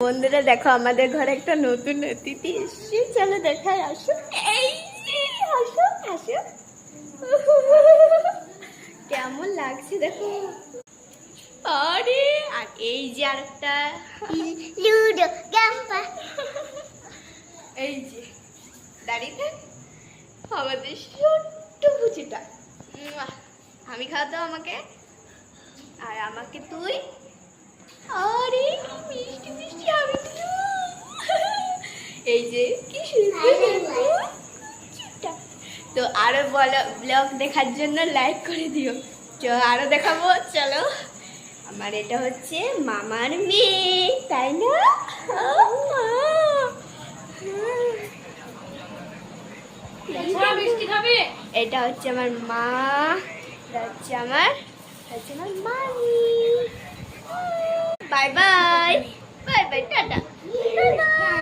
বন্ধুরা দেখো আমাদের ঘরে একটা নতুন অতিথি এসেছে, চলো দেখাই। আসো, এই যে আসো আসো, কেমন লাগছে দেখো। আরে আর এই যে আরেকটা লুডো গাম্পা, এই যে দাঁড়িয়ে থাক আমাদের ছোট্ট বুচিটা। আমি খাওয়াতো আমাকে, আর আমাকে তুই। আরে মিষ্টি মিষ্টি আমি এই যে কি সুন্দর। তো আরো বলো ব্লগ দেখার জন্য লাইক করে দিও। চলো আরো দেখাবো, চলো। আমার এটা হচ্ছে মামার মেয়ে, তাই না? এটা হচ্ছে আমার মা, এটা হচ্ছে আমার মামি। Bye bye bye bye, tata.